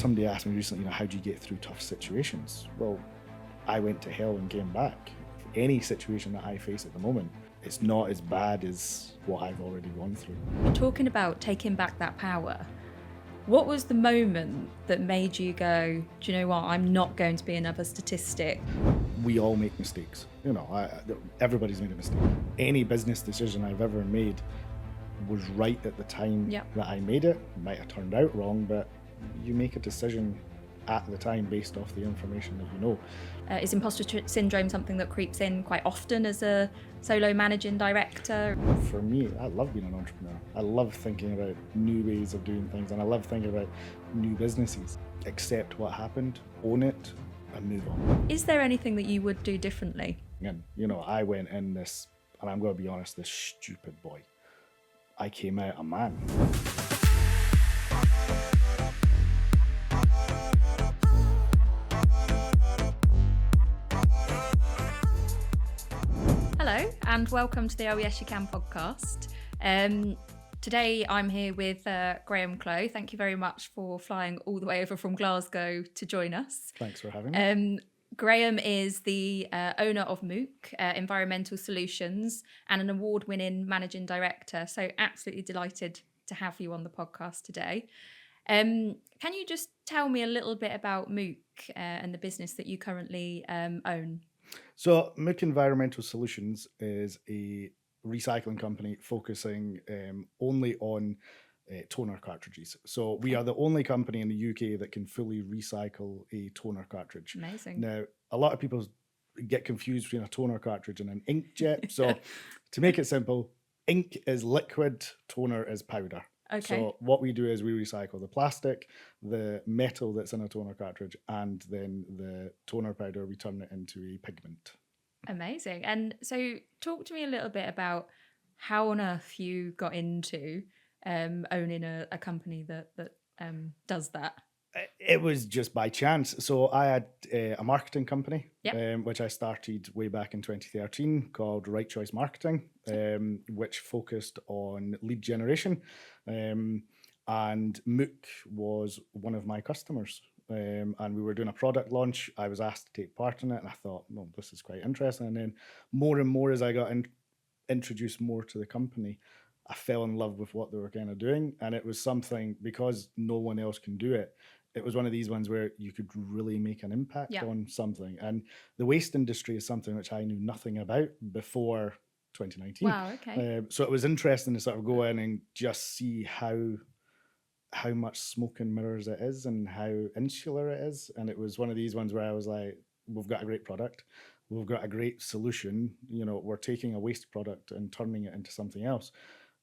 Somebody asked me recently, how do you get through tough situations? Well, I went to hell and came back. Any situation that I face at the moment, it's not as bad as what I've already gone through. Talking about taking back that power, what was the moment that made you go, do you know what, I'm not going to be another statistic? We all make mistakes. Everybody's made a mistake. Any business decision I've ever made was right at the time that I made it. It might have turned out wrong, but you make a decision at the time based off the information that you know. Is imposter syndrome something that creeps in quite often as a solo managing director? For me, I love being an entrepreneur. I love thinking about new ways of doing things, and I love thinking about new businesses. Accept what happened, own it, and move on. Is there anything that you would do differently? And, I went in this, and I'm going to be honest, this stupid boy. I came out a man. Hello, and welcome to the Oh Yes You Can podcast. Today I'm here with Graeme Clowe. Thank you very much for flying all the way over from Glasgow to join us. Thanks for having me. Graeme is the owner of MOOC, Environmental Solutions, and an award-winning managing director. So absolutely delighted to have you on the podcast today. Can you just tell me a little bit about MOOC and the business that you currently own? So MOOC Environmental Solutions is a recycling company focusing only on toner cartridges. So we are the only company in the UK that can fully recycle a toner cartridge. Amazing. Now, a lot of people get confused between a toner cartridge and an inkjet. So to make it simple, ink is liquid, toner is powder. Okay. So what we do is we recycle the plastic, the metal that's in a toner cartridge, and then the toner powder, we turn it into a pigment. Amazing. And so talk to me a little bit about how on earth you got into owning a company that does that. It was just by chance. So I had a marketing company, which I started way back in 2013 called Right Choice Marketing, which focused on lead generation. And MOOC was one of my customers. And we were doing a product launch. I was asked to take part in it, and I thought, well, this is quite interesting. And then more and more as I got introduced more to the company, I fell in love with what they were kind of doing. And it was something, because no one else can do it, it was one of these ones where you could really make an impact on something. And the waste industry is something which I knew nothing about before 2019. Wow, okay. So it was interesting to sort of go in and just see how much smoke and mirrors it is and how insular it is. And it was one of these ones where I was like, we've got a great product. We've got a great solution. We're taking a waste product and turning it into something else.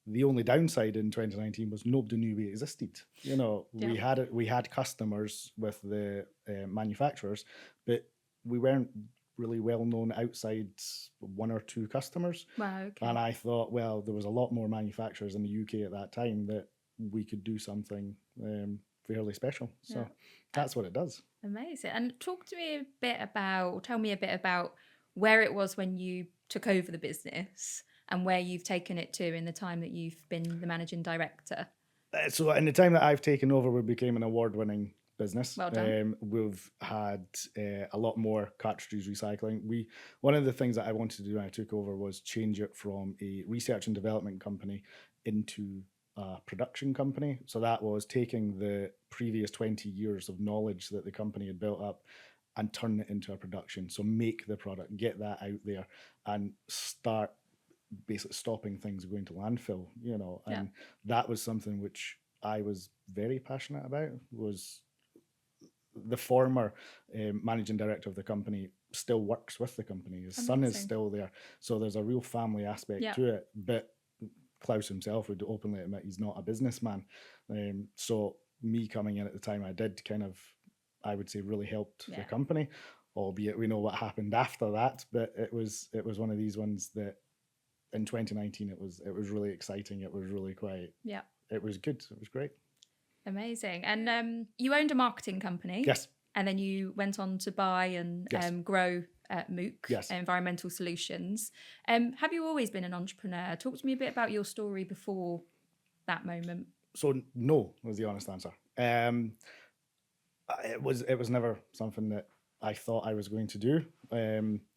The only downside in 2019 was nobody knew we existed. We had customers with the manufacturers, but we weren't really well known outside one or two customers. Wow, okay. And I thought, well, there was a lot more manufacturers in the UK at that time that we could do something fairly special. So that's what it does. Amazing. And tell me a bit about where it was when you took over the business and where you've taken it to in the time that you've been the managing director. So in the time that I've taken over, we became an award-winning business. Well done. We've had a lot more cartridges recycling. One of the things that I wanted to do when I took over was change it from a research and development company into a production company. So that was taking the previous 20 years of knowledge that the company had built up and turn it into a production. So make the product, get that out there, and start basically stopping things going to landfill, and that was something which I was very passionate about. Was the former managing director of the company still works with the company. His son is still there. So there's a real family aspect to it. But Clowe himself would openly admit he's not a businessman. So me coming in at the time I did kind of, I would say, really helped the company, albeit we know what happened after that. But it was one of these ones that in 2019 it was really exciting. It was really quite, it was good. It was great. Amazing. And you owned a marketing company. Yes. And then you went on to buy and grow MOOC, Environmental Solutions. Have you always been an entrepreneur? Talk to me a bit about your story before that moment. So no was the honest answer. it was never something that I thought I was going to do.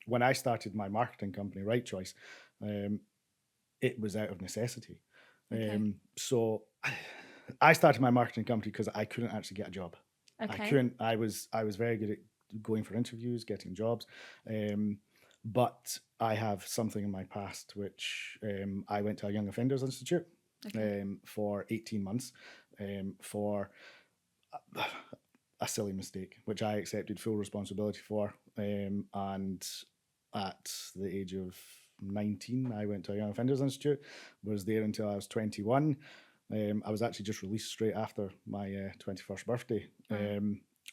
When I started my marketing company, Right Choice, um, it was out of necessity. Okay. So I started my marketing company because I couldn't actually get a job. I Okay. couldn't. I was very good at going for interviews, getting jobs, um, but I have something in my past which I went to a young offenders institute Okay. for 18 months for a silly mistake, which I accepted full responsibility for. And at the age of 19, I went to a Young Offenders Institute, was there until I was 21. I was actually just released straight after my 21st birthday. Wow.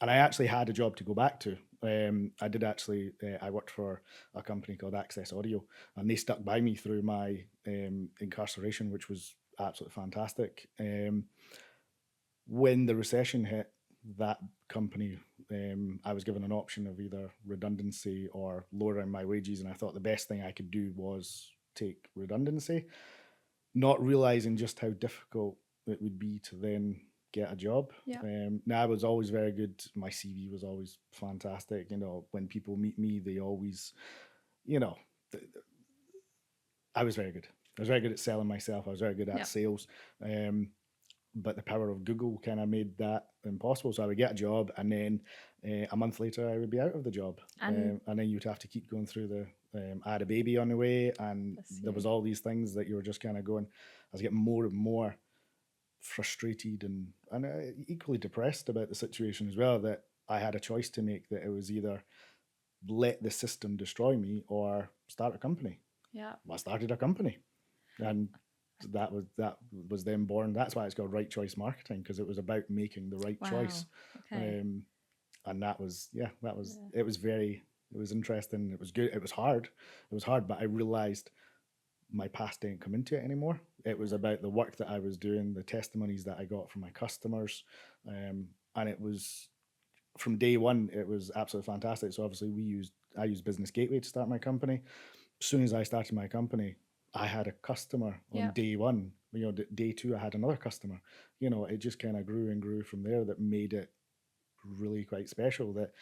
And I actually had a job to go back to. I did actually, I worked for a company called Access Audio, and they stuck by me through my incarceration, which was absolutely fantastic. When the recession hit, that company, I was given an option of either redundancy or lowering my wages, and I thought the best thing I could do was take redundancy, not realizing just how difficult it would be to then get a job. Yeah. Now I was always very good. My CV was always fantastic. When people meet me, they always, you know, I was very good. I was very good at selling myself. I was very good at Yeah. sales. But the power of Google kind of made that impossible. So I would get a job, and then a month later, I would be out of the job, And and then you'd have to keep going through the. I had a baby on the way, and bless there was you. all these things that you were just kind of going. I was getting more and more frustrated and equally depressed about the situation as well. That I had a choice to make. That it was either let the system destroy me or start a company. Yeah. Well, I started a company, and that was then born. That's why it's called Right Choice Marketing, because it was about making the right choice. Wow. Okay. Um, and that was Yeah. it was interesting. It was good. It was hard, but I realized my past didn't come into it anymore. It was Yeah. about the work that I was doing, the testimonies that I got from my customers, and it was from day one. It was absolutely fantastic. So obviously, I used Business Gateway to start my company. As soon as I started my company, I had a customer on Yeah. day one. Day two, I had another customer. It just kind of grew and grew from there. That made it really quite special. That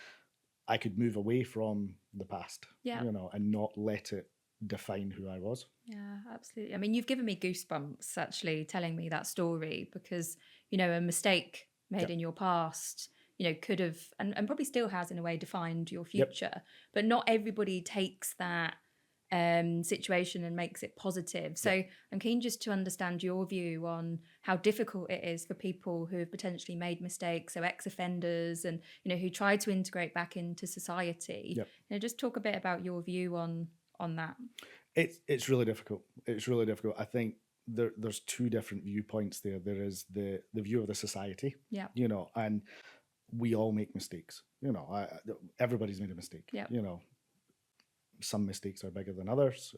I could move away from the past, Yeah. and not let it define who I was. Yeah, absolutely. I mean, you've given me goosebumps actually telling me that story because, a mistake made Yep. in your past, could have and probably still has in a way defined your Yep. future. But not everybody takes that situation and makes it positive. So Yep. I'm keen just to understand your view on how difficult it is for people who have potentially made mistakes, so ex-offenders and, who try to integrate back into society. Yep. Just talk a bit about your view on that. It's really difficult. It's really difficult. I think there's two different viewpoints there. There is the view of the society, Yeah. and we all make mistakes. Everybody's made a mistake. Yeah. Some mistakes are bigger than others.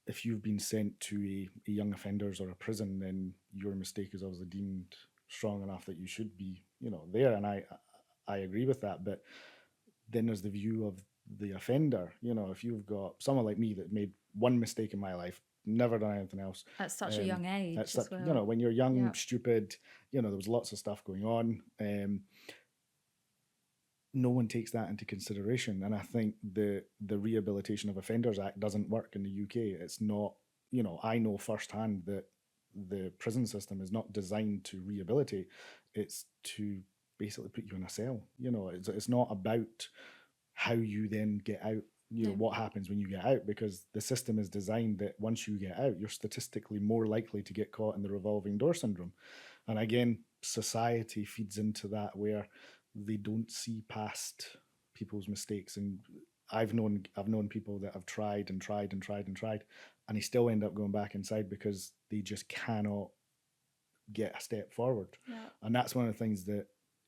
If you've been sent to a young offenders or a prison, then your mistake is obviously deemed strong enough that you should be, there. And I agree with that. But then there's the view of the offender. If you've got someone like me that made one mistake in my life, never done anything else. At such a young age That's as well. when you're young, Yeah. stupid, there was lots of stuff going on. No one takes that into consideration, and I think the Rehabilitation of Offenders Act doesn't work in the UK. It's not. I know firsthand that the prison system is not designed to rehabilitate. It's to basically put you in a cell. It's not about how you then get out. No. What happens when you get out, because the system is designed that once you get out, you're statistically more likely to get caught in the revolving door syndrome. And again, society feeds into that, where they don't see past people's mistakes. And I've known people that have tried and tried and tried and tried, and they still end up going back inside because they just cannot get a step forward. Yeah. And that's one of the things that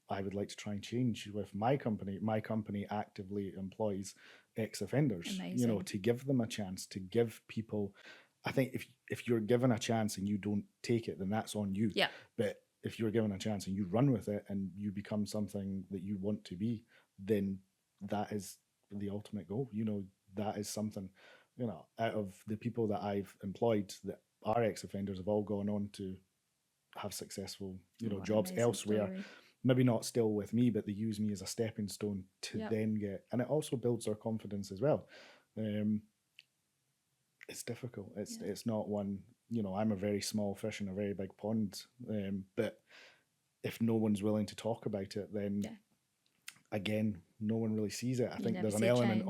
I would like to try and change with my company. My company actively employs ex-offenders, Amazing. to give them a chance, to give people. I think if you're given a chance and you don't take it, then that's on you. Yeah. But if you're given a chance and you run with it and you become something that you want to be, then that is the ultimate goal. That is something, out of the people that I've employed that are ex-offenders have all gone on to have successful, What an jobs amazing elsewhere. story. maybe not still with me, but they use me as a stepping stone to Yep. then get, and it also builds their confidence as well. It's difficult. It's not one, I'm a very small fish in a very big pond. But if no one's willing to talk about it, then again, no one really sees it. I think there's an element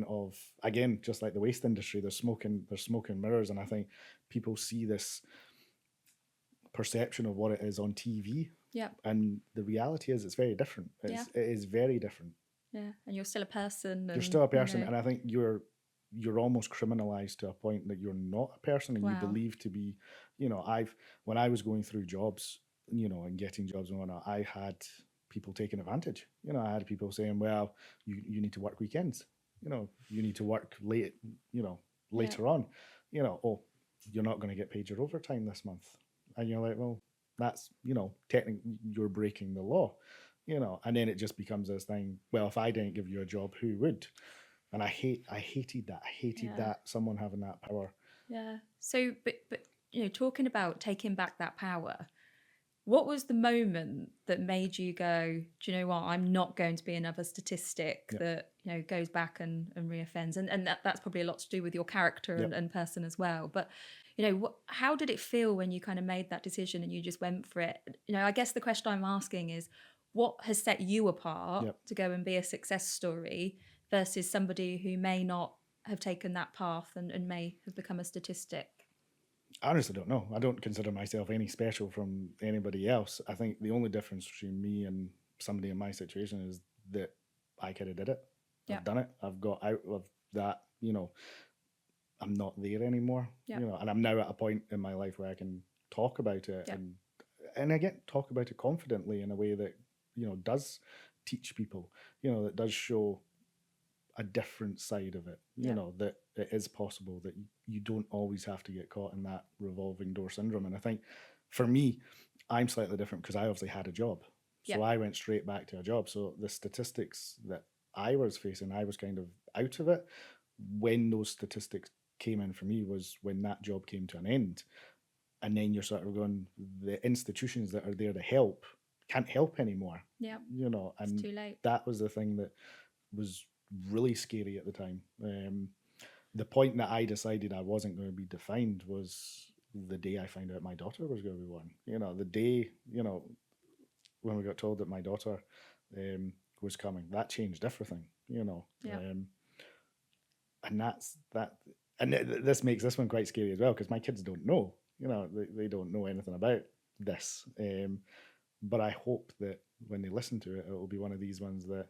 of, again, just like the waste industry, there's smoke and mirrors, and I think people see this perception of what it is on TV. Yeah. And the reality is it's very different. It is very different. Yeah. And you're still a person. You're still a person, and I think you're almost criminalized to a point that you're not a person, and you believe to be, when I was going through jobs, and getting jobs and whatnot, I had people taking advantage. I had people saying, well, you need to work weekends, you need to work late, later on, oh, you're not going to get paid your overtime this month. And you're like, well, that's, technically you're breaking the law, and then it just becomes this thing, well, if I didn't give you a job, who would? And I hated that. I hated that, someone having that power. Yeah. So, but talking about taking back that power, what was the moment that made you go, do you know what, I'm not going to be another statistic that, goes back and reoffends? And that's probably a lot to do with your character and person as well. But, how did it feel when you kind of made that decision and you just went for it? I guess the question I'm asking is, what has set you apart to go and be a success story versus somebody who may not have taken that path and may have become a statistic? I honestly don't know. I don't consider myself any special from anybody else. I think the only difference between me and somebody in my situation is that I kind of did it. I've done it. I've got out of that, I'm not there anymore, and I'm now at a point in my life where I can talk about it and again, talk about it confidently in a way that, does teach people, that does show a different side of it, that it is possible, that you don't always have to get caught in that revolving door syndrome. And I think for me, I'm slightly different because I obviously had a job. So I went straight back to a job. So the statistics that I was facing, I was kind of out of it. When those statistics came in for me was when that job came to an end. And then you're sort of going, the institutions that are there to help can't help anymore. Yeah. And it's too late. That was the thing that was really scary at the time. The point that I decided I wasn't going to be defined was the day I found out my daughter was going to be born. The day, when we got told that my daughter was coming, that changed everything, and that's that. And this makes this one quite scary as well, because my kids don't know, they don't know anything about this. But I hope that when they listen to it, it will be one of these ones that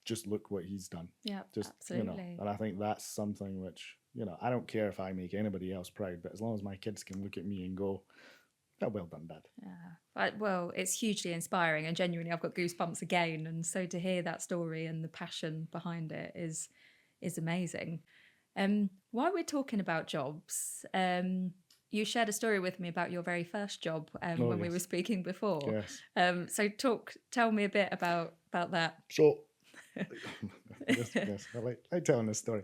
just look what he's done. Yeah, just absolutely. And I think that's something which, I don't care if I make anybody else proud, but as long as my kids can look at me and go, oh, well done, Dad. Yeah. Well, it's hugely inspiring, and genuinely I've got goosebumps again. And so to hear that story and the passion behind it is amazing. While we're talking about jobs, you shared a story with me about your very first job when we were speaking before. Yes. So tell me a bit about that. So, yes, I like telling this story.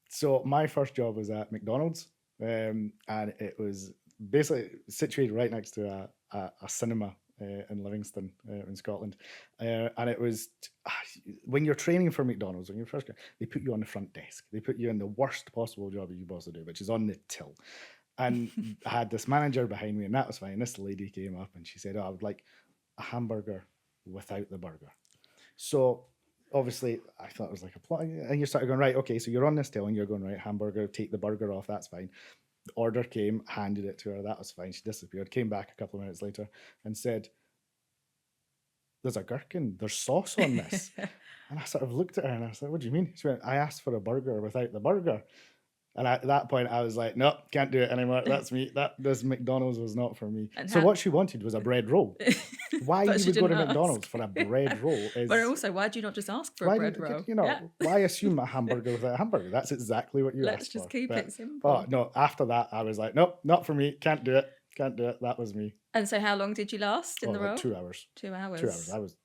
So my first job was at McDonald's, and it was basically situated right next to a cinema in Livingston in Scotland. And it was, when you're training for McDonald's, when you're first, they put you on the front desk. They put you in the worst possible job that you could possibly do, which is on the till. And I had this manager behind me, and that was fine. This lady came up and she said, I would like a hamburger without the burger. So obviously I thought it was like a plot. And you started going, right, okay, so you're on this till and you're going, right, hamburger, take the burger off, that's fine. The order came, handed it to her, that was fine. She disappeared, came back a couple of minutes later and said, there's a gherkin, there's sauce on this. And I sort of looked at her and I was like, what do you mean? She went, I asked for a burger without the burger. And at that point, I was like, no, can't do it anymore. That's me. This McDonald's was not for me. And so what she wanted was a bread roll. Why you would go to McDonald's for a bread roll is... But also, why do you not just ask for a bread roll? Why assume a hamburger without a hamburger? That's exactly what you asked for. Let's just keep it simple. Oh, no, after that, I was like, nope, not for me. Can't do it. That was me. And so how long did you last in the role? 2 hours. 2 hours. 2 hours.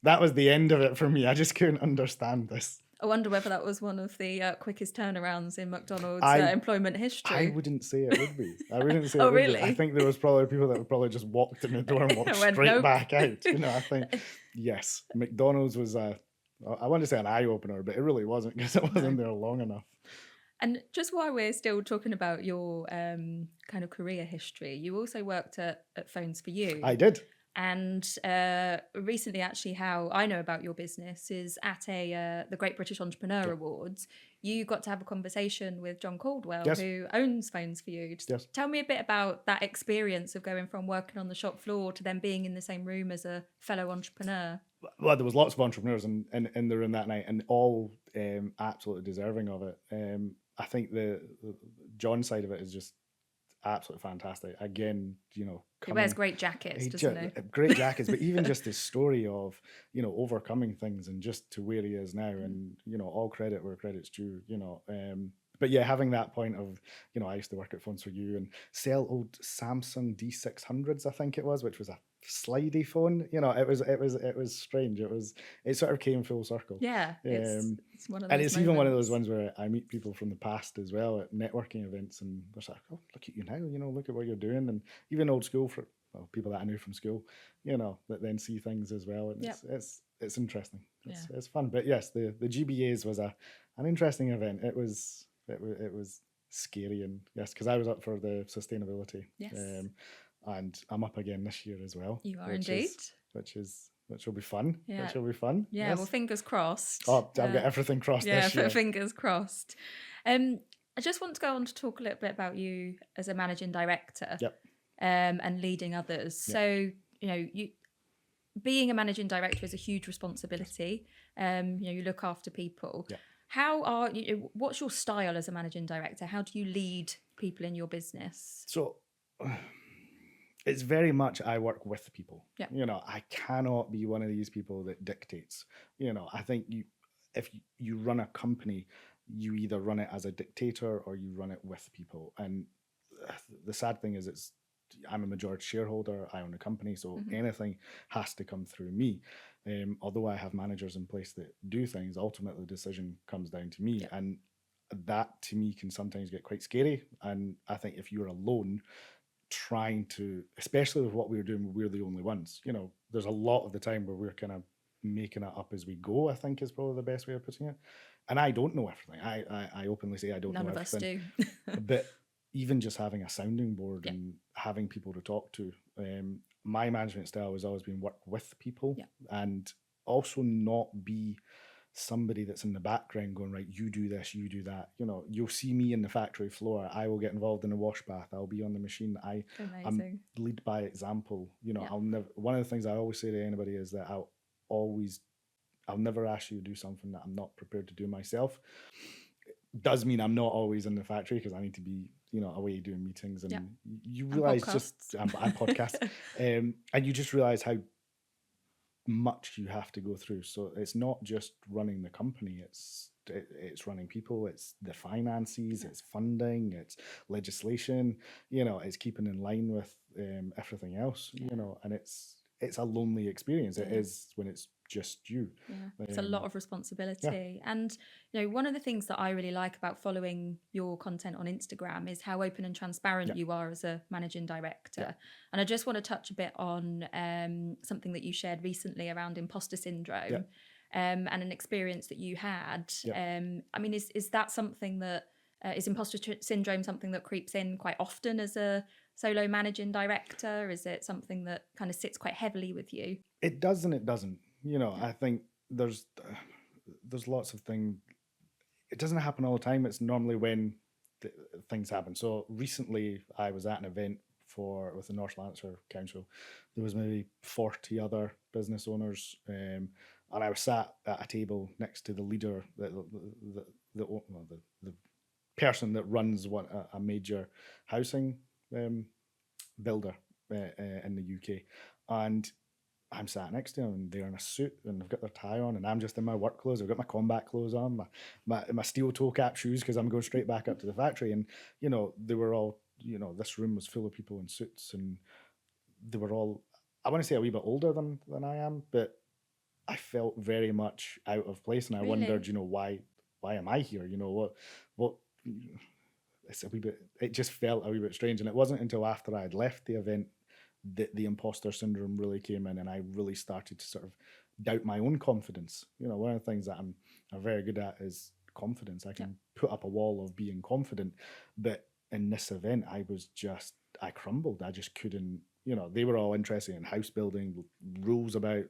That was the end of it for me. I just couldn't understand this. I wonder whether that was one of the quickest turnarounds in McDonald's I employment I history. wouldn't say it would be. I wouldn't say Oh, it would be. I really? think there was probably people that would probably just walked in the door and walked I went, straight nope. back out. I think, yes, McDonald's was I want to say an eye opener, but it really wasn't, because it wasn't there long enough. And just while we're still talking about your kind of career history, you also worked at Phones for You. I did. And recently, actually, how I know about your business is at the Great British Entrepreneur Awards. You got to have a conversation with John Caldwell, Yes. who owns Phones for You. Just tell me a bit about that experience of going from working on the shop floor to then being in the same room as a fellow entrepreneur. Well, there was lots of entrepreneurs in the room that night, and all absolutely deserving of it. I think the John side of it is just absolutely fantastic. Again, he wears great jackets, doesn't he? Great jackets, but even just his story of overcoming things and just to where he is now, and all credit where credit's due. But yeah, having that point of I used to work at Phones for You and sell old Samsung D600s, I think it was, which was a slidey phone. It was strange. It sort of came full circle. Yeah, it's one of those and it's even one of those moments. ones where I meet people from the past as well at networking events, and they're like, "Oh, look at you now! Look at what you're doing." And even old school people that I knew from school, that then see things as well, and it's interesting. It's fun. But yes, the GBAs was an interesting event. It was scary, and yes, because I was up for the sustainability. Yes. And I'm up again this year as well. You are indeed. Which will be fun. Yeah. Which will be fun. Yeah, Yes. well, fingers crossed. Oh, I've got everything crossed this year. Fingers crossed. I just want to go on to talk a little bit about you as a managing director. Yep. And leading others. Yep. So, you being a managing director is a huge responsibility. You look after people. Yep. What's your style as a managing director? How do you lead people in your business? So it's very much I work with people. Yeah. I cannot be one of these people that dictates. I think if you run a company, you either run it as a dictator or you run it with people. And the sad thing is I'm a majority shareholder, I own a company, so anything has to come through me. Although I have managers in place that do things, ultimately the decision comes down to me. Yeah. And that to me can sometimes get quite scary. And I think if you're alone, trying to, especially with what we're doing, we're the only ones. There's a lot of the time where we're kind of making it up as we go, I think is probably the best way of putting it. And I don't know everything. I openly say I don't know everything. None of us do. But even just having a sounding board and having people to talk to, my management style has always been work with people and also not be somebody that's in the background going, right, you do this, you do that. You'll see me in the factory floor. I will get involved in the wash bath. I'll be on the machine. I'm lead by example. I'll never. One of the things I always say to anybody is that I'll never ask you to do something that I'm not prepared to do myself. Does mean I'm not always in the factory because I need to be, away doing meetings, and you realize and podcasts, and you just realize how much you have to go through. So it's not just running the company, it's running people, it's the finances, it's funding, it's legislation, it's keeping in line with everything else, and it's a lonely experience. It is when it's just you. It's a lot of responsibility. And one of the things that I really like about following your content on Instagram is how open and transparent you are as a managing director. And I just want to touch a bit on something that you shared recently around imposter syndrome and an experience that you had. Is that something that is imposter syndrome something that creeps in quite often as a solo managing director? Is it something that kind of sits quite heavily with you? It does and it doesn't. I think there's lots of things. It doesn't happen all the time. It's normally when things happen. So recently I was at an event with the North Lanarkshire Council. There was maybe 40 other business owners, and I was sat at a table next to the leader, the person that runs a major housing builder in the UK, and I'm sat next to them, and they're in a suit and they've got their tie on, and I'm just in my work clothes. I've got my combat clothes on, my steel toe cap shoes, because I'm going straight back up to the factory. And they were all, this room was full of people in suits, and they were all, I want to say, a wee bit older than I am, but I felt very much out of place, and I wondered, Really? why am I here? What it's a wee bit. It just felt a wee bit strange, and it wasn't until after I had left the event that the imposter syndrome really came in, and I really started to sort of doubt my own confidence. One of the things that I'm very good at is confidence. I Yep. can put up a wall of being confident, but in this event, I crumbled. I just couldn't. They were all interested in house building, rules about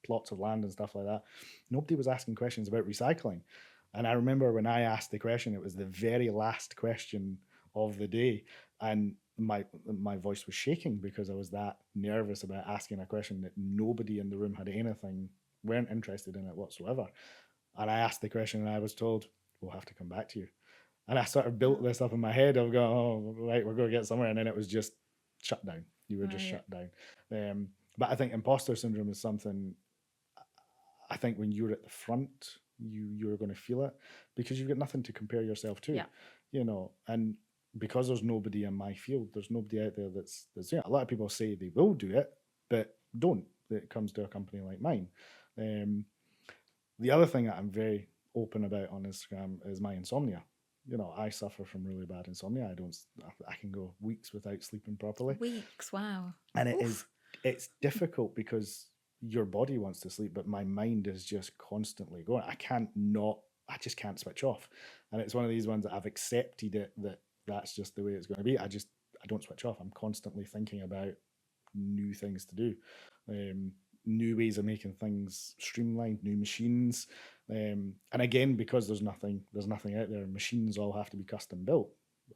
plots of land and stuff like that. Nobody was asking questions about recycling. And I remember when I asked the question, it was the very last question of the day, and my voice was shaking because I was that nervous about asking a question that nobody in the room weren't interested in it whatsoever. And I asked the question, and I was told, "We'll have to come back to you." And I sort of built Oh, this up in my head of going, "Oh, right, we're going to get somewhere," and then it was just shut down. You were just right. shut down. But I think imposter syndrome is something. I think when you're at the front, you're going to feel it because you've got nothing to compare yourself to, Yeah. and because there's nobody in my field, there's nobody out there that's a lot of people say they will do it, but don't. It comes to a company like mine. The other thing that I'm very open about on Instagram is my insomnia. I suffer from really bad insomnia. I can go weeks without sleeping properly, Weeks. Wow. and Oof. it's difficult because your body wants to sleep, but my mind is just constantly going. I just can't switch off. And it's one of these ones that I've accepted that's just the way it's going to be. I don't switch off. I'm constantly thinking about new things to do, um, new ways of making things streamlined, new machines. And again, because there's nothing out there, machines all have to be custom built.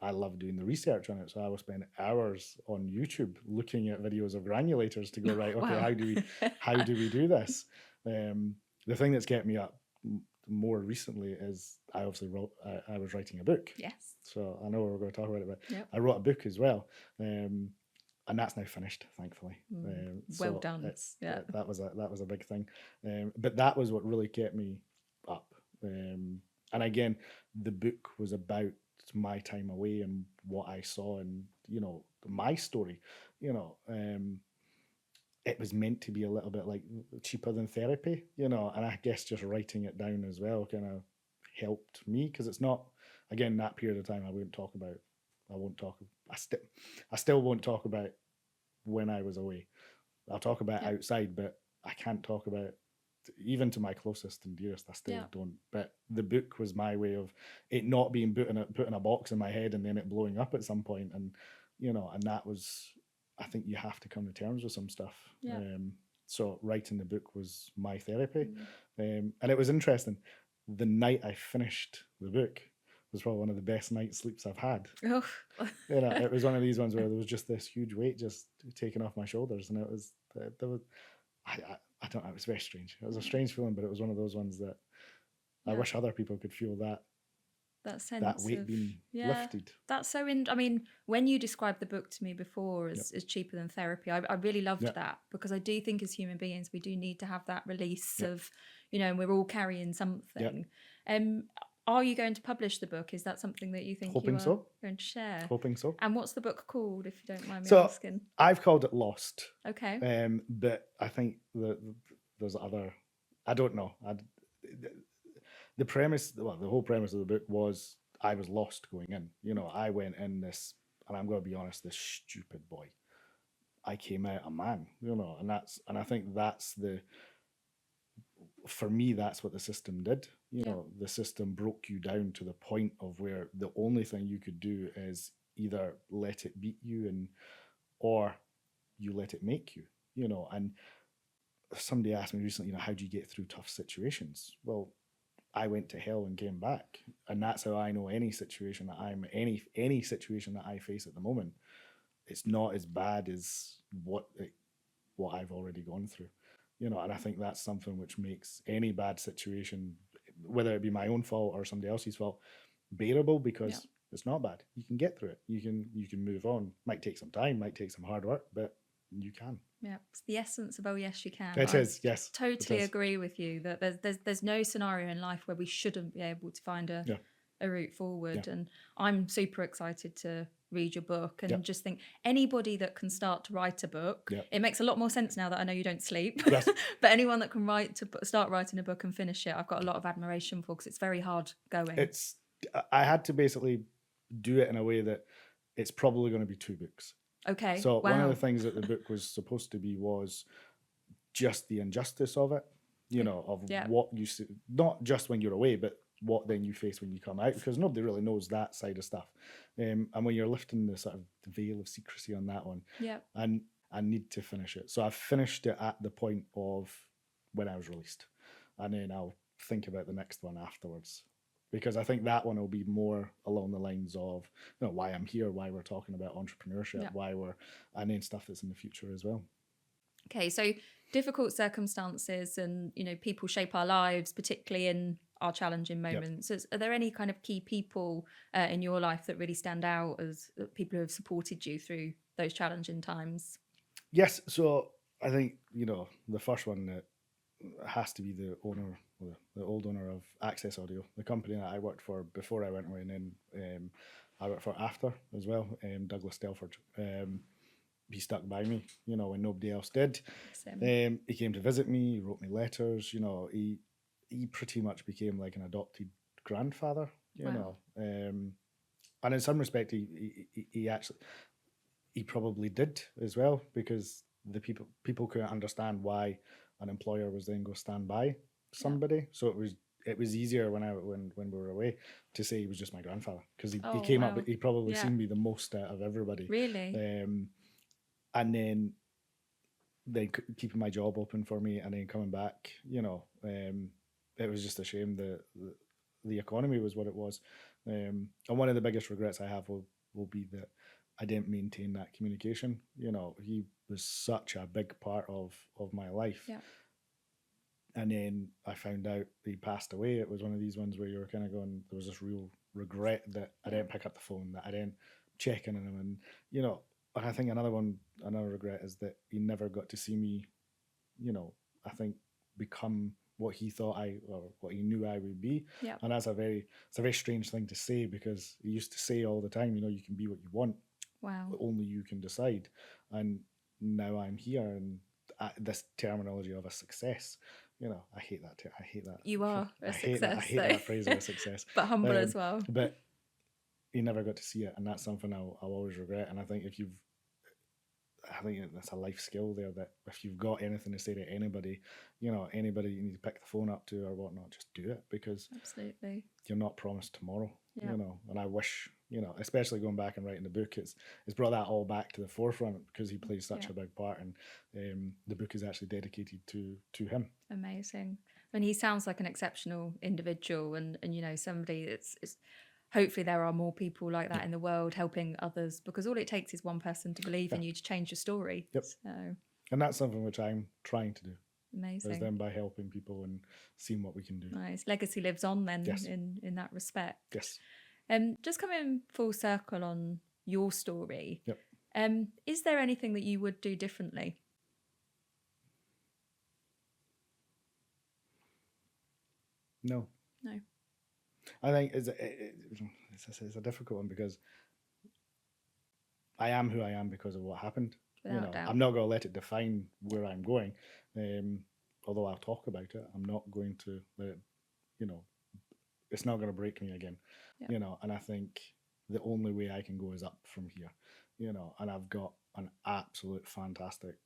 I love doing the research on it, so I will spend hours on YouTube looking at videos of granulators to go, right, okay, Wow. how do we do this? The thing that's kept me up more recently is I was writing a book, Yes. so I know we're going to talk about it, but Yep. I wrote a book as well, and that's now finished, thankfully. Well So done. Yeah. that was a big thing, but that was what really kept me up. And again, the book was about my time away and what I saw, and my story. It was meant to be a little bit like cheaper than therapy, and I guess just writing it down as well kind of helped me, because it's not, again, that period of time I won't talk about. I won't talk. I still won't talk about when I was away. I'll talk about Yep. outside, but I can't talk about, even to my closest and dearest, I still Yep. don't. But the book was my way of it not being put in a box in my head and then it blowing up at some point. And and that was, I think you have to come to terms with some stuff. Yep. So writing the book was my therapy. Mm. And it was interesting. The night I finished the book was probably one of the best night sleeps I've had. Oh. It was one of these ones where there was just this huge weight just taken off my shoulders, and it was I don't know, it was very strange. It was a strange feeling, but it was one of those ones that I Yeah. wish other people could feel That sense that weight of being yeah. lifted. That's so I mean, when you described the book to me before as cheaper than therapy, I really loved Yep. that, because I do think as human beings we do need to have that release Yep. of, and we're all carrying something. Are you going to publish the book? Is that something that you think Hoping you are so. going to share? Hoping so. And what's the book called, if you don't mind me So asking? I've called it Lost, Okay. but I think there's other. I don't know. The premise, well, the whole premise of the book was I was lost going in. I went in this, and I'm going to be honest, this stupid boy. I came out a man, and I think for me, that's what the system did. The system broke you down to the point of where the only thing you could do is either let it beat you or you let it make you, and somebody asked me recently, how do you get through tough situations? Well, I went to hell and came back, and that's how I know any situation that any situation that I face at the moment, it's not as bad as what I've already gone through, and I think that's something which makes any bad situation, whether it be my own fault or somebody else's fault, bearable, because it's not bad. You can get through it. You can move on. Might take some time, might take some hard work, but you can. Yeah, it's the essence of yes, you can. It is, yes. Totally agree with you that there's no scenario in life where we shouldn't be able to find a a route forward. And I'm super excited to read your book and Yep. just think anybody that can start to write a book, Yep. it makes a lot more sense now that I know you don't sleep. Yes. But anyone that can start writing a book and finish it, I've got a lot of admiration for, because it's very hard going. I had to basically do it in a way that it's probably going to be 2 books. Okay. So wow. one of the things that the book was supposed to be was just the injustice of it, of what you see, not just when you're away, but what then you face when you come out, because nobody really knows that side of stuff. And when you're lifting the sort of veil of secrecy on that one, and I need to finish it. So I've finished it at the point of when I was released, and then I'll think about the next one afterwards, because I think that one will be more along the lines of why I'm here, why we're talking about entrepreneurship, and then stuff that's in the future as well. Okay, so difficult circumstances and people shape our lives, particularly in our challenging moments. Are there any kind of key people in your life that really stand out as people who have supported you through those challenging times? Yes, so I think the first one that has to be the old owner of Access Audio, the company that I worked for before I went away, and then I worked for after as well, Douglas Stelford. He stuck by me, when nobody else did. He came to visit me, he wrote me letters, he pretty much became like an adopted grandfather, Wow. And in some respect, he probably did as well, because the people couldn't understand why an employer was then go stand by somebody. So it was easier when we were away to say he was just my grandfather, because he came up, he probably seen me the most out of everybody. Really? And then keeping my job open for me, and then coming back, it was just a shame that the economy was what it was. And one of the biggest regrets I have will be that I didn't maintain that communication. He was such a big part of my life. Yeah. And then I found out he passed away. It was one of these ones where you were kind of going, there was this real regret that I didn't pick up the phone, that I didn't check in on him. And, and I think another regret is that he never got to see me, I think, become what he thought or what he knew I would be. Yeah. And it's a very strange thing to say, because he used to say all the time, you can be what you want. Wow. Only you can decide. And now I'm here, and this terminology of a success, I hate that. I hate that. You are a success. I hate that phrase of a success. But humble as well. But he never got to see it, and that's something I'll always regret. And I think I think that's a life skill there, that if you've got anything to say to anybody, anybody you need to pick the phone up to or whatnot, just do it, because absolutely you're not promised tomorrow. And I wish, especially going back and writing the book, it's brought that all back to the forefront, because he plays such a big part, and the book is actually dedicated to him. Amazing. And he sounds like an exceptional individual, and somebody that's hopefully there are more people like that in the world, helping others, because all it takes is one person to believe in you to change your story. Yep. So. And that's something which I'm trying to do. Amazing. Is then by helping people and seeing what we can do. Nice. Legacy lives on then. Yes. in that respect. Yes. Just coming full circle on your story. Yep. Is there anything that you would do differently? No. I think it's a difficult one, because I am who I am because of what happened. Without doubt. I'm not going to let it define where I'm going. Although I'll talk about it, I'm not going to let it, it's not going to break me again. Yeah. And I think the only way I can go is up from here. And I've got an absolute fantastic,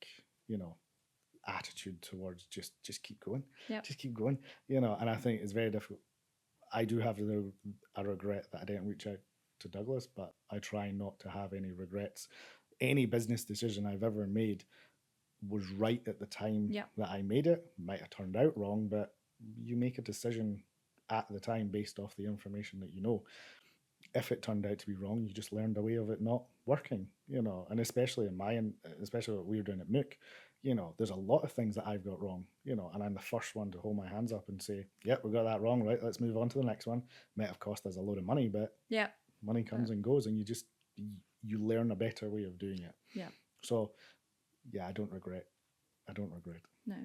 attitude towards just keep going. Yep. Just keep going. And I think it's very difficult. I do have a regret that I didn't reach out to Douglas, but I try not to have any regrets. Any business decision I've ever made was right at the time that I made it. Might have turned out wrong, but you make a decision at the time based off the information that you know. If it turned out to be wrong, you just learned a way of it not working, and especially especially what we're doing at Mook, there's a lot of things that I've got wrong, and I'm the first one to hold my hands up and say, we got that wrong, right? Let's move on to the next one. Might have cost us a load of money, but money comes and goes, and you learn a better way of doing it. Yeah. So, I don't regret. No.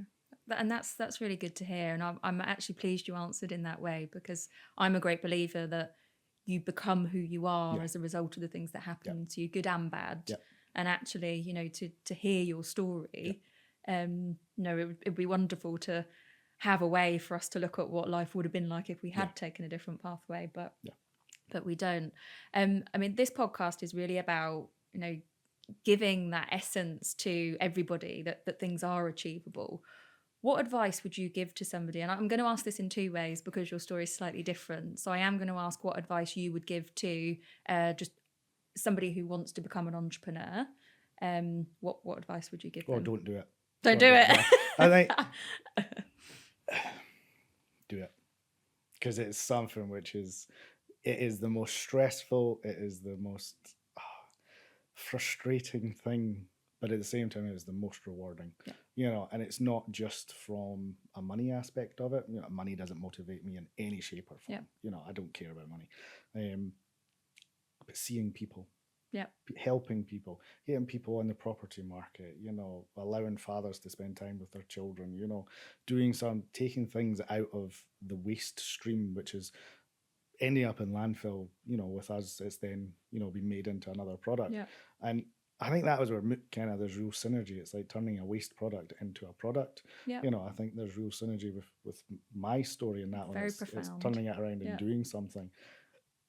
And that's really good to hear. And I'm actually pleased you answered in that way, because I'm a great believer that you become who you are Yeah. as a result of the things that happen Yeah. to you, good and bad. Yeah. And actually, you know, to hear your story, you know, it'd be wonderful to have a way for us to look at what life would have been like if we had taken a different pathway, but we don't. I mean, this podcast is really about, you know, giving that essence to everybody that things are achievable. What advice would you give to somebody? And I'm going to ask this in two ways because your story is slightly different. So I am going to ask what advice you would give to just somebody who wants to become an entrepreneur. What advice would you give Or them? don't do it. Don't do it. No. I think do it, because it's something which is, it is the most stressful, it is the most frustrating thing, but at the same time it is the most rewarding. You know, and it's not just from a money aspect of it. You know, money doesn't motivate me in any shape or form. You know, I don't care about money. But seeing people, helping people, getting people on the property market, you know, allowing fathers to spend time with their children, you know, taking things out of the waste stream, which is ending up in landfill, you know, with us, it's then, you know, been made into another product. And I think that was where kind of there's real synergy. It's like turning a waste product into a product. You know, I think there's real synergy with my story in that one. It's turning it around and doing something.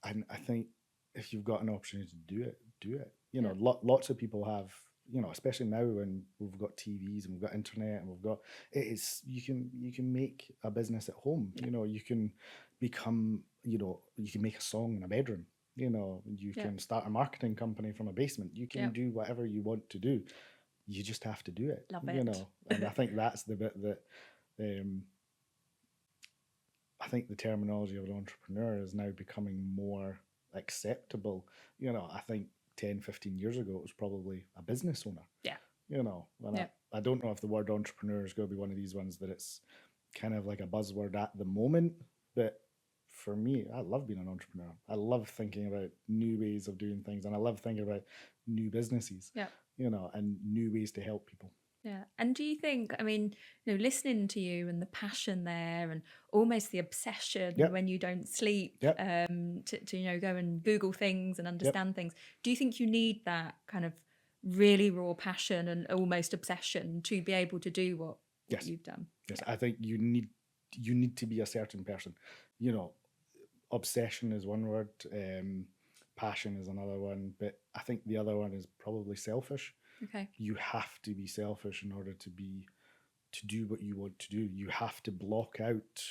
And I think if you've got an opportunity to do it. You know, lots of people have, you know, especially now when we've got TVs and we've got internet and we've got, you can make a business at home. You know, you can become, you know, you can make a song in a bedroom. You know, you can start a marketing company from a basement. You can do whatever you want to do. You just have to do it. Love it. You know, and I think that's the bit that I think the terminology of an entrepreneur is now becoming more acceptable. You know, I think 10, 15 years ago, it was probably a business owner. You know, and I don't know if the word entrepreneur is going to be one of these ones that it's kind of like a buzzword at the moment, but for me, I love being an entrepreneur. I love thinking about new ways of doing things, and I love thinking about new businesses, you know, and new ways to help people. And do you think, I mean, you know, listening to you and the passion there and almost the obsession when you don't sleep to, you know, go and Google things and understand things, do you think you need that kind of really raw passion and almost obsession to be able to do what you've done? Yes, I think you need to be a certain person. You know, obsession is one word, passion is another one, but I think the other one is probably selfish. You have to be selfish in order to do what you want to do. You have to block out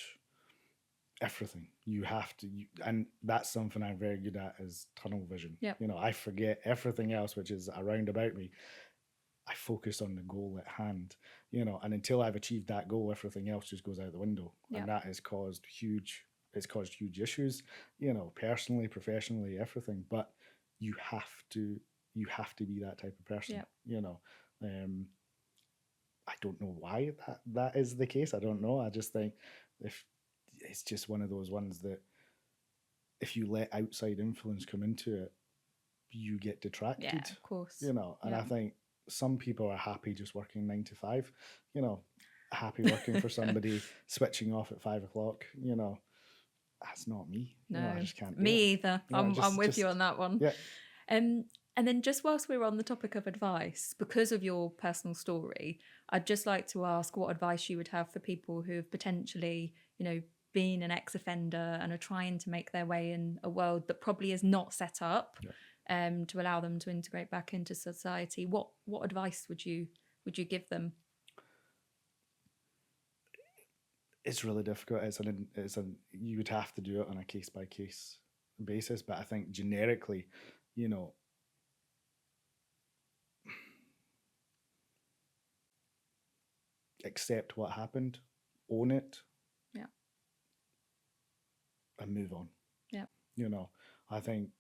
everything. You have to, and that's something I'm very good at, is tunnel vision. You know, I forget everything else which is around about me. I focus on the goal at hand, you know, and until I've achieved that goal, everything else just goes out the window. And that has caused huge issues, you know, personally, professionally, everything. But you have to be that type of person, you know. I don't know why that is the case. I don't know. I just think if it's just one of those ones that if you let outside influence come into it, you get detracted. Yeah, of course. You know, and I think some people are happy just working 9 to 5, you know, happy working for somebody, switching off at 5 o'clock, you know. That's not me. No, you know, I just can't do me it. either. You know, I'm with you on that one. And then just whilst we're on the topic of advice, because of your personal story, I'd just like to ask what advice you would have for people who have potentially, you know, been an ex-offender and are trying to make their way in a world that probably is not set up to allow them to integrate back into society. What advice would you give them? It's really difficult. You would have to do it on a case by case basis, but I think generically, you know, accept what happened, own it, and move on. You know, I think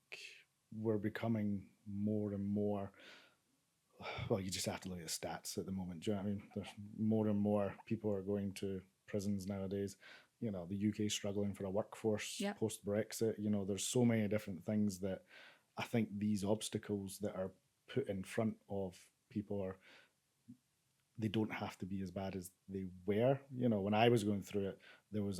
we're becoming more and more, well, you just have to look at the stats at the moment. Do you know what I mean? There's more and more people are going to prisons nowadays. You know, the UK is struggling for a workforce post-Brexit. You know, there's so many different things that I think these obstacles that are put in front of people are they don't have to be as bad as they were. You know, when I was going through it, there was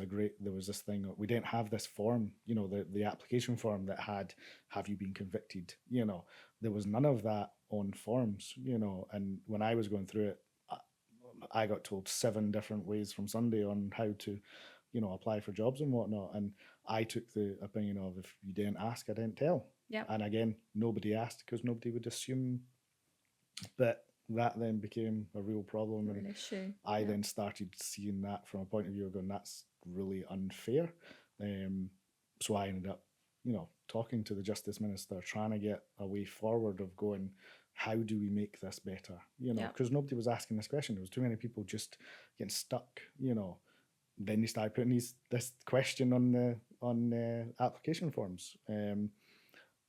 this thing, we didn't have this form, you know, the application form that had, have you been convicted? You know, there was none of that on forms, you know. And when I was going through it, I got told 7 different ways from Sunday on how to, you know, apply for jobs and whatnot. And I took the opinion of, if you didn't ask, I didn't tell. Yeah. And again, nobody asked because nobody would assume that. That then became a real problem, and issue. I then started seeing that from a point of view of going, that's really unfair. So I ended up, you know, talking to the Justice Minister, trying to get a way forward of going, how do we make this better? You know, because nobody was asking this question. There was too many people just getting stuck, you know. Then they started putting this question on the application forms.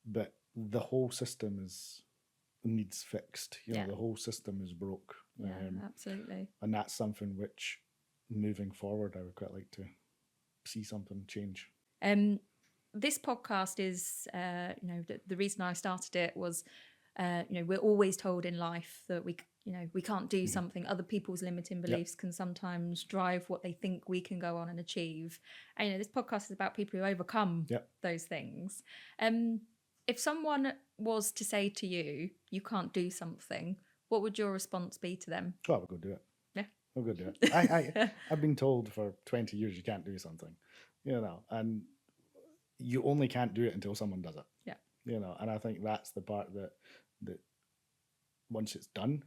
But the whole system needs fixed. You know, the whole system is broke. Absolutely. And that's something which, moving forward, I would quite like to see something change. This podcast is, you know, the reason I started it was, you know, we're always told in life that we can't do something. Other people's limiting beliefs can sometimes drive what they think we can go on and achieve. And, you know, this podcast is about people who overcome those things. If someone was to say to you, you can't do something, what would your response be to them? Oh, I'll go do it. Yeah. I'll go do it. I've been told for 20 years you can't do something, you know, and you only can't do it until someone does it. Yeah. You know, and I think that's the part that once it's done,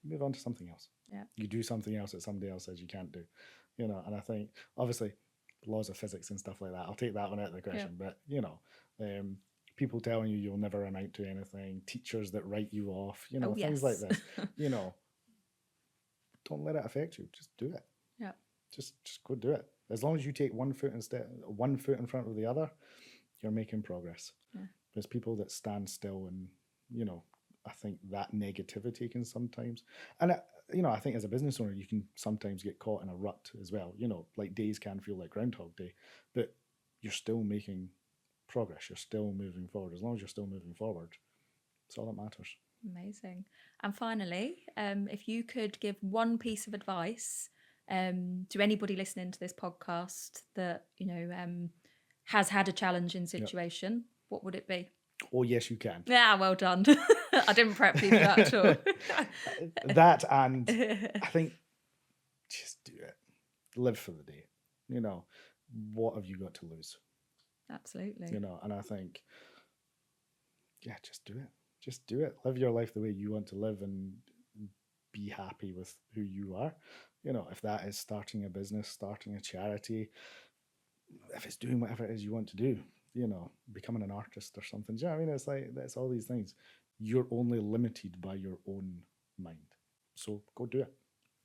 you move on to something else. Yeah. You do something else that somebody else says you can't do, you know, and I think, obviously, laws of physics and stuff like that, I'll take that one out of the question, but, you know, people telling you you'll never amount to anything, teachers that write you off, you know, things like this, you know, don't let it affect you. Just do it. Yeah. Just go do it. As long as you take one foot in front of the other, you're making progress. Yeah. There's people that stand still, and, you know, I think that negativity can sometimes, and you know, I think as a business owner, you can sometimes get caught in a rut as well. You know, like days can feel like Groundhog Day, but you're still making progress. You're still moving forward. As long as you're still moving forward, that's all that matters. Amazing. And finally, if you could give one piece of advice to anybody listening to this podcast that, you know, has had a challenging situation, what would it be? Oh, yes, you can. Yeah, well done. I didn't prep you for that at all. That, and I think just do it. Live for the day. You know, what have you got to lose? Absolutely. You know, and I think, yeah, just do it. Just do it. Live your life the way you want to live, and be happy with who you are. You know, if that is starting a business, starting a charity, if it's doing whatever it is you want to do, you know, becoming an artist or something. Do you know what I mean? It's like, that's all these things. You're only limited by your own mind. So go do it.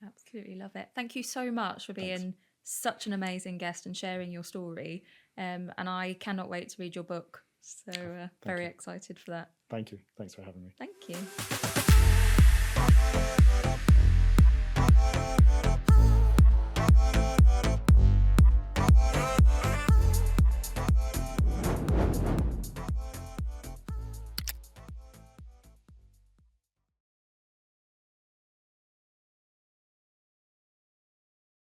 Absolutely love it. Thank you so much for being such an amazing guest and sharing your story. And I cannot wait to read your book. So very excited for that. Thank you. Thanks for having me. Thank you.